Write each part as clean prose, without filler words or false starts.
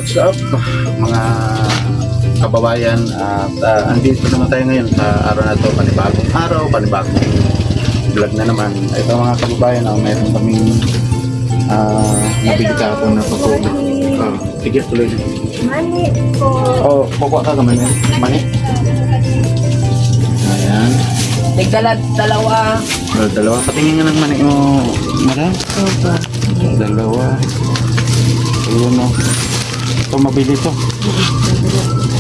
What's up mga kababayan, at andito naman tayo ngayon sa araw na ito, panibagong araw, panibagong vlog na naman. Ito mga kababayan, meron kaming nabili ka ako na pagkulit. Sige, tuloy. Mani po. Kukuha ka kami. Mani. Ayan. Dalawa. Dalawa. Patingin nga ng mani mo, madam. Dalawa. Ayun o. Ito, mabili ito.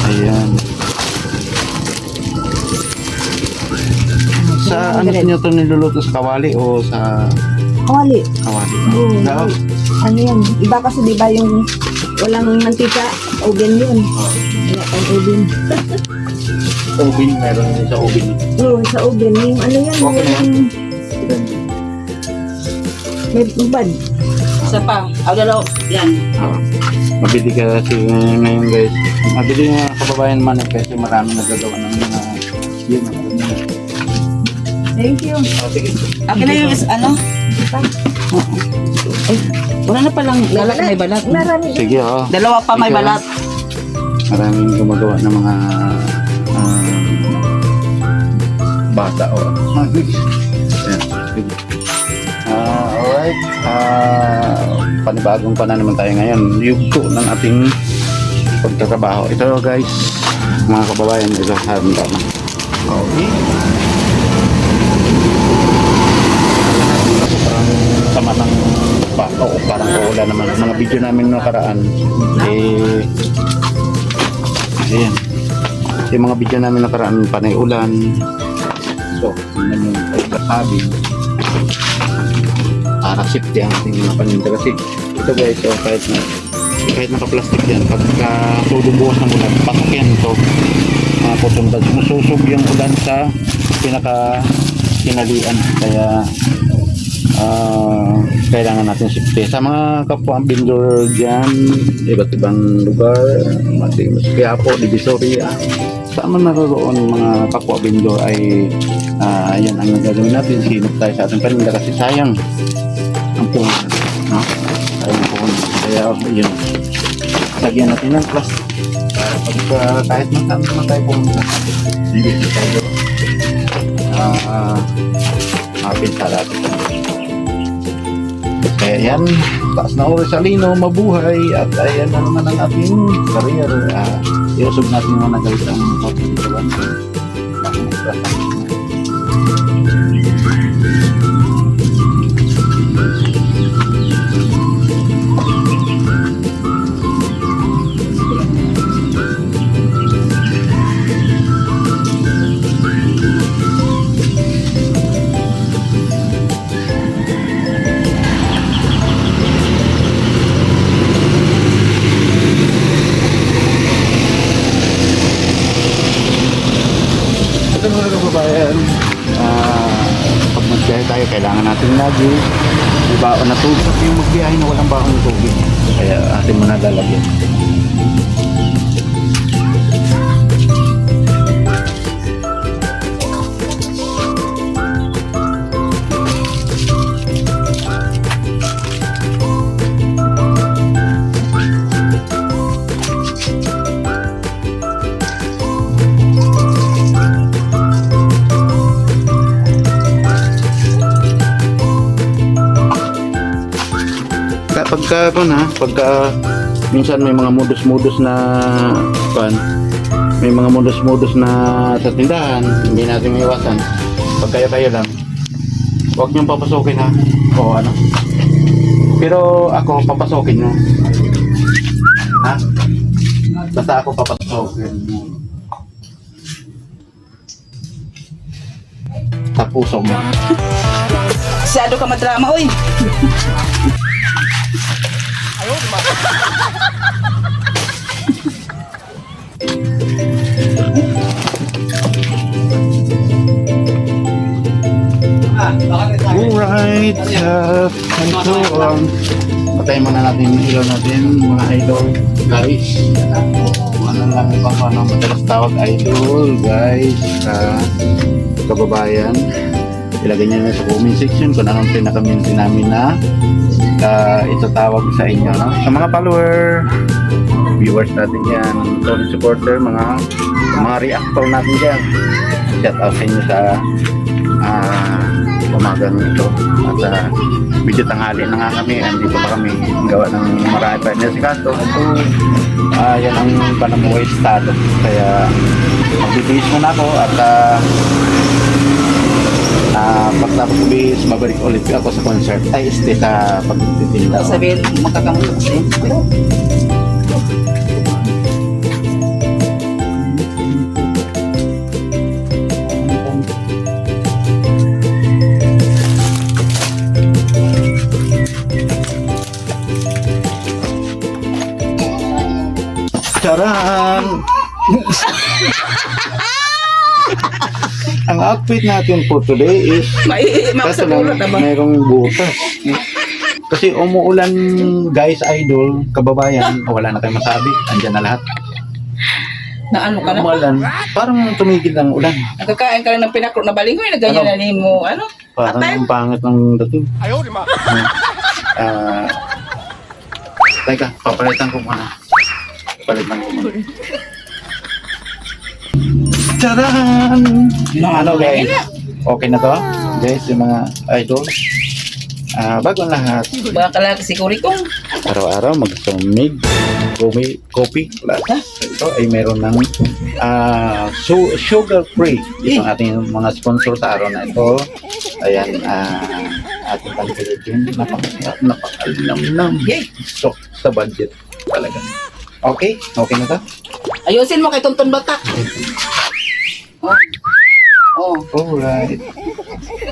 Ayan. Sa ano niyo ito niluluto, sa kawali o sa... Kawali. Kawali. Oo. Ano yan? Iba kasi di ba yung walang mantika, oven yun. Wala pang oven. Ubin, meron din sa ubin. Oo, sa oven. Yung ano yan? Okay na yan. May ubad. Isa pa. Dalaw. Yan. Mabili ka kasi ngayon guys. Mabili nga kababayan man kasi marami nagagawa ng mga yun. Thank you. Sige. Akin na yung ano? Ay, wala na palang lalak na may balat. Marami. Sige, oh. Dalawa pa may Ikaw, balat. Maraming gumagawa ng mga bata o Ayan, sige. Alright. Panibagong pa na naman tayo ngayon. Yugto ng ating pagtatrabaho. Ito guys, mga kababayan, ito harap na. Okay. Parang sama ng parang uulan naman. Mga video namin nakaraan ayan. Yung mga video namin nakaraan panay ulan. So, yun yung pagkasabi para safety ang ating mga paninda kasi ito guys, so kahit naka-plastic yan, pagka sulong bukas ng ulan, pasok yan ito pusundan, mususog yung ulan sa pinaka kinalian, kaya kailangan natin safety sa mga kapwa vendor dyan, iba't ibang lugar, kaya po, Divisoria, saan man naroon mga kapwa vendor ay yan ang gagawin natin, sinop tayo sa ating paninda kasi sayang ang puhunan, no? Sayang ang puhunan, kaya yun, lagyan natin ng plastic para pagka kahit saan naman tayo pumunta, hindi tayo mapinsa natin. Kaya yan, taas na oras sa lino, mabuhay, at ayan na naman ang ating career. Iusog natin mga nagalit ang kapitulawan. Ito mga kababayan, pag magbiyahe tayo, kailangan natin lagi baon na tubig. Yung magbiyahe na walang baon na tubig, kaya atin mo na lalagyan. Pagka minsan may mga modus-modus na may mga modus-modus na sa tindahan, hindi natin maiwasan. Pag kayo lang, huwag niyong papasokin ha, o ano, pero ako papasokin mo ha, basta ako papasokin mo sa puso mo. Masyado ka madrama, uy. Alright, ito patayin muna natin yung ilaw natin mga idol guys. Ano lang ibang madalas tawag idol guys, kababayan. Ilagay nyo na sa comment section kung anong pinaka-minti namin na itatawag sa inyo, no? Sa mga follower, viewers natin dyan, solid supporter, mga reactor natin dyan. Shout out sa inyo sa umagang ito. At medyo tanghali na nga kami, andito pa kami gawa ng marami pa na si Kanto. So, yan ang panamuhay estado. Kaya magbibihis muna ako at pagtapos ko bihis, mabalik ulit ako sa concert. Ay, sa pagtitinda. Sabihin, magkakamulo kasi. Charan! Ang outfit natin for today is kaso lang, mayroong butas. Kasi umuulan, guys, idol, kababayan, wala na tayong masabi. Andyan na lahat. Na ano ka na? Umuulan, parang tumigil ng ulan. Nagkakain ka lang ng pinakro na balingoy, na ganyan Ano? na mo, ano? Parang Atay? ang pangit ng dating. Teka, papalitan ko muna. Papalitan ko muna. Charan! Ano guys? Okay na to? Guys, yung mga idol. Bago ang lahat, Baka kalaki si Kurikong. araw-araw magsumig, coffee plus. Ito ay meron ng sugar free. Ito ang ating mga sponsor sa araw na ito. Ayan, ating pagkilitin. Napakalam-nam. Yay! So, sa budget talaga. Okay? Okay na to? Ayusin mo kay Tonton Batak. Oh. Oh. Alright.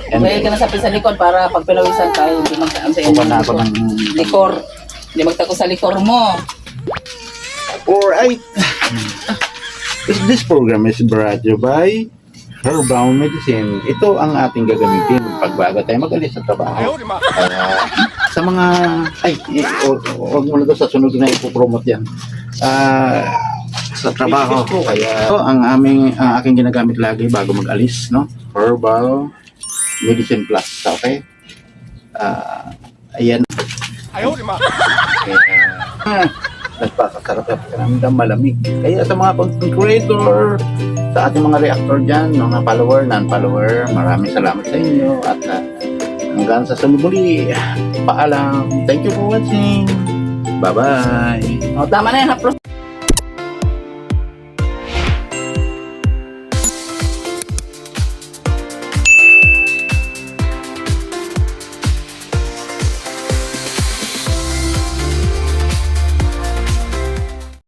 And Bayad ka na sa likod para pag pinawisan tayo, hindi magtaan sa kuha na ako ng likor. Hindi magtako sa likor mo. Alright. This program is brought to you by Herbal Medicine. Ito ang ating gagamitin pag bago tayo mag-alis sa trabaho. Kaya sa mga huwag mo na to sa sunod na ipopromote yan. Sa trabaho. Kaya ito ang aking ginagamit lagi bago mag-alis, no? Herbal Medicine Plus. Okay? Ayan. Kaya nagpapasarap at pakiramdam malamig. Kaya sa mga content creator, sa ating mga reactor dyan, mga follower, non-follower, maraming salamat sa inyo at hanggang sa sunod muli, paalam. Thank you for watching. Bye-bye. Oh, tama na yan, upload.